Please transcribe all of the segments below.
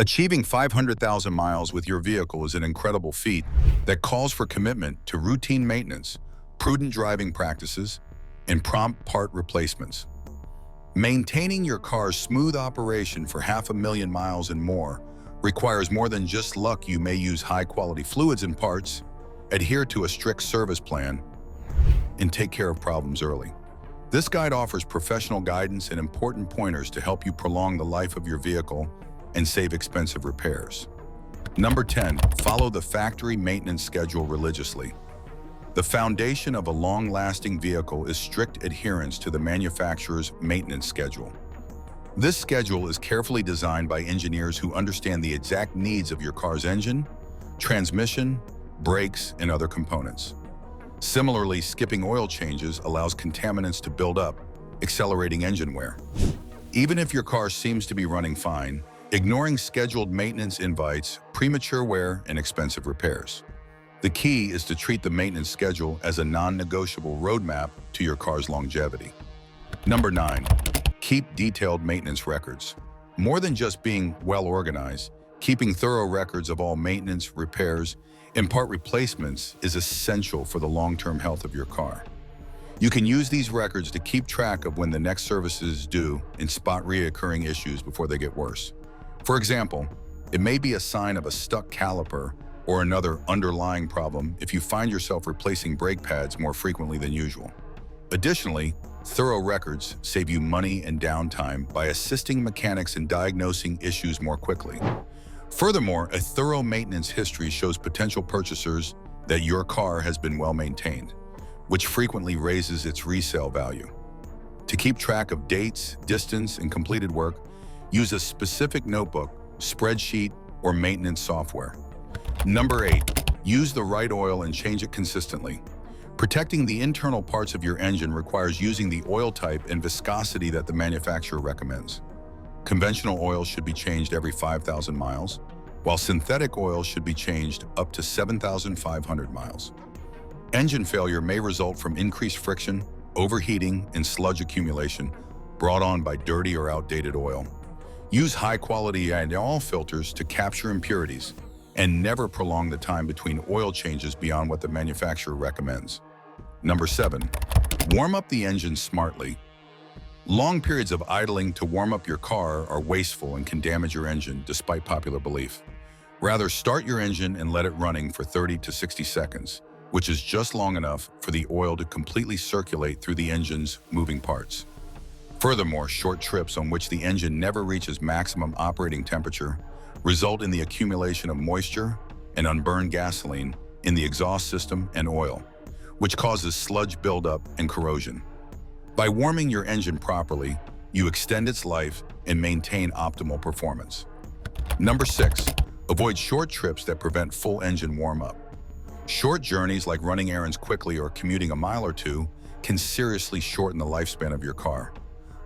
Achieving 500,000 miles with your vehicle is an incredible feat that calls for commitment to routine maintenance, prudent driving practices, and prompt part replacements. Maintaining your car's smooth operation for 500,000 miles and more requires more than just luck. You may use high-quality fluids and parts, adhere to a strict service plan, and take care of problems early. This guide offers professional guidance and important pointers to help you prolong the life of your vehicle and save expensive repairs. Number 10, follow the factory maintenance schedule religiously. The foundation of a long-lasting vehicle is strict adherence to the manufacturer's maintenance schedule. This schedule is carefully designed by engineers who understand the exact needs of your car's engine, transmission, brakes, and other components. Similarly, skipping oil changes allows contaminants to build up, accelerating engine wear. Even if your car seems to be running fine, ignoring scheduled maintenance invites premature wear and expensive repairs. The key is to treat the maintenance schedule as a non-negotiable roadmap to your car's longevity. Number 9, keep detailed maintenance records. More than just being well organized, keeping thorough records of all maintenance, repairs, and part replacements is essential for the long-term health of your car. You can use these records to keep track of when the next service is due and spot recurring issues before they get worse. For example, it may be a sign of a stuck caliper or another underlying problem if you find yourself replacing brake pads more frequently than usual. Additionally, thorough records save you money and downtime by assisting mechanics in diagnosing issues more quickly. Furthermore, a thorough maintenance history shows potential purchasers that your car has been well maintained, which frequently raises its resale value. To keep track of dates, distance, and completed work, use a specific notebook, spreadsheet, or maintenance software. Number 8, use the right oil and change it consistently. Protecting the internal parts of your engine requires using the oil type and viscosity that the manufacturer recommends. Conventional oil should be changed every 5,000 miles, while synthetic oil should be changed up to 7,500 miles. Engine failure may result from increased friction, overheating, and sludge accumulation brought on by dirty or outdated oil. Use high-quality oil filters to capture impurities and never prolong the time between oil changes beyond what the manufacturer recommends. Number 7, warm up the engine smartly. Long periods of idling to warm up your car are wasteful and can damage your engine, despite popular belief. Rather, start your engine and let it running for 30 to 60 seconds, which is just long enough for the oil to completely circulate through the engine's moving parts. Furthermore, short trips on which the engine never reaches maximum operating temperature result in the accumulation of moisture and unburned gasoline in the exhaust system and oil, which causes sludge buildup and corrosion. By warming your engine properly, you extend its life and maintain optimal performance. Number 6, avoid short trips that prevent full engine warm-up. Short journeys like running errands quickly or commuting a mile or two can seriously shorten the lifespan of your car.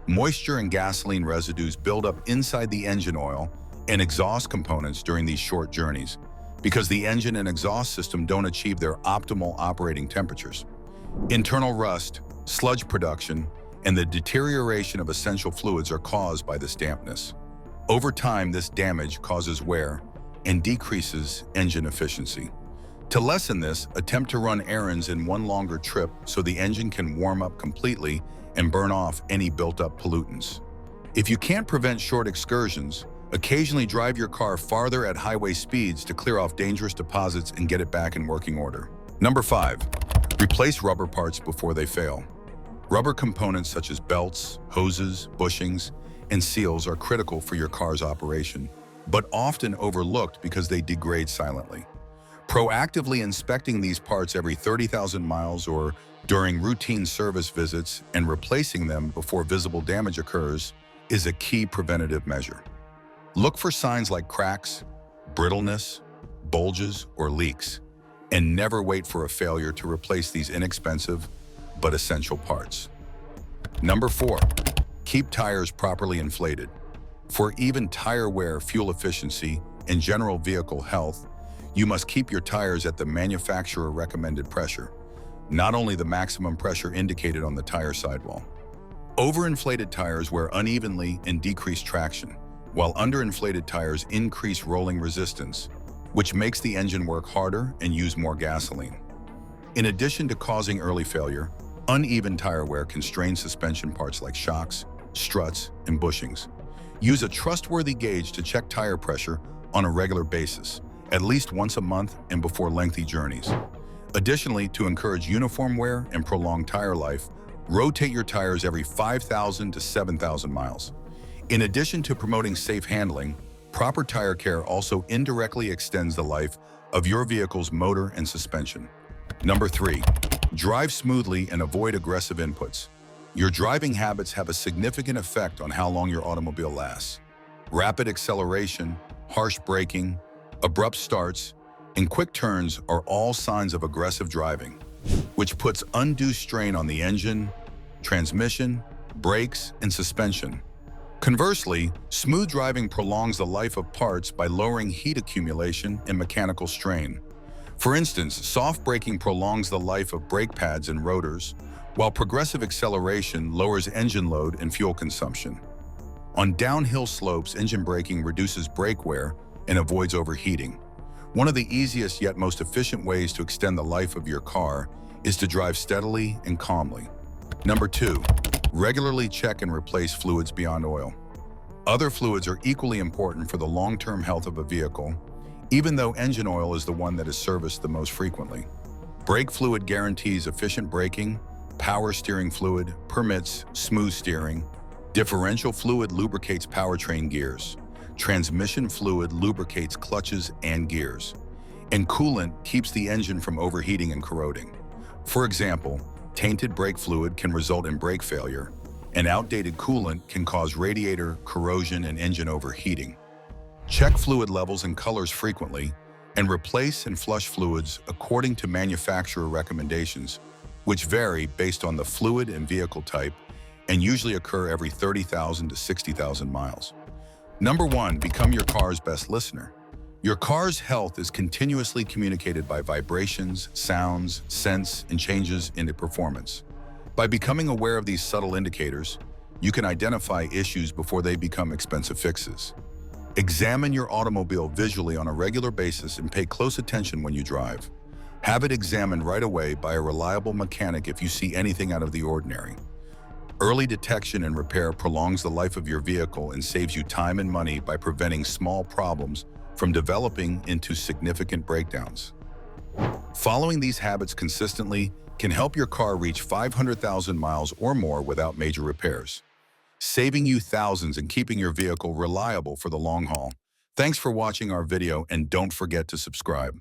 Moisture and gasoline residues build up inside the engine oil and exhaust components during these short journeys because the engine and exhaust system don't achieve their optimal operating temperatures. Internal rust, sludge production, and the deterioration of essential fluids are caused by this dampness. Over time, this damage causes wear and decreases engine efficiency. To lessen this, attempt to run errands in one longer trip so the engine can warm up completely and burn off any built-up pollutants. If you can't prevent short excursions, occasionally drive your car farther at highway speeds to clear off dangerous deposits and get it back in working order. Number 5, replace rubber parts before they fail. Rubber components such as belts, hoses, bushings, and seals are critical for your car's operation, but often overlooked because they degrade silently. Proactively inspecting these parts every 30,000 miles or during routine service visits and replacing them before visible damage occurs is a key preventative measure. Look for signs like cracks, brittleness, bulges, or leaks, and never wait for a failure to replace these inexpensive but essential parts. Number 4, keep tires properly inflated. For even tire wear, fuel efficiency, and general vehicle health, you must keep your tires at the manufacturer recommended pressure, not only the maximum pressure indicated on the tire sidewall. Overinflated tires wear unevenly and decrease traction, while underinflated tires increase rolling resistance, which makes the engine work harder and use more gasoline. In addition to causing early failure, uneven tire wear can strain suspension parts like shocks, struts, and bushings. Use a trustworthy gauge to check tire pressure on a regular basis, at least once a month and before lengthy journeys. Additionally, to encourage uniform wear and prolong tire life, rotate your tires every 5,000 to 7,000 miles. In addition to promoting safe handling, proper tire care also indirectly extends the life of your vehicle's motor and suspension. Number 3, drive smoothly and avoid aggressive inputs. Your driving habits have a significant effect on how long your automobile lasts. Rapid acceleration, harsh braking, abrupt starts, and quick turns are all signs of aggressive driving, which puts undue strain on the engine, transmission, brakes, and suspension. Conversely, smooth driving prolongs the life of parts by lowering heat accumulation and mechanical strain. For instance, soft braking prolongs the life of brake pads and rotors, while progressive acceleration lowers engine load and fuel consumption. On downhill slopes, engine braking reduces brake wear and avoids overheating. One of the easiest yet most efficient ways to extend the life of your car is to drive steadily and calmly. Number 2, regularly check and replace fluids beyond oil. Other fluids are equally important for the long-term health of a vehicle, even though engine oil is the one that is serviced the most frequently. Brake fluid guarantees efficient braking, power steering fluid permits smooth steering, differential fluid lubricates powertrain gears, transmission fluid lubricates clutches and gears, and coolant keeps the engine from overheating and corroding. For example, tainted brake fluid can result in brake failure, and outdated coolant can cause radiator corrosion and engine overheating. Check fluid levels and colors frequently, and replace and flush fluids according to manufacturer recommendations, which vary based on the fluid and vehicle type and usually occur every 30,000 to 60,000 miles. Number 1, become your car's best listener. Your car's health is continuously communicated by vibrations, sounds, scents, and changes in its performance. By becoming aware of these subtle indicators, you can identify issues before they become expensive fixes. Examine your automobile visually on a regular basis and pay close attention when you drive. Have it examined right away by a reliable mechanic if you see anything out of the ordinary. Early detection and repair prolongs the life of your vehicle and saves you time and money by preventing small problems from developing into significant breakdowns. Following these habits consistently can help your car reach 500,000 miles or more without major repairs, saving you thousands and keeping your vehicle reliable for the long haul. Thanks for watching our video, and don't forget to subscribe.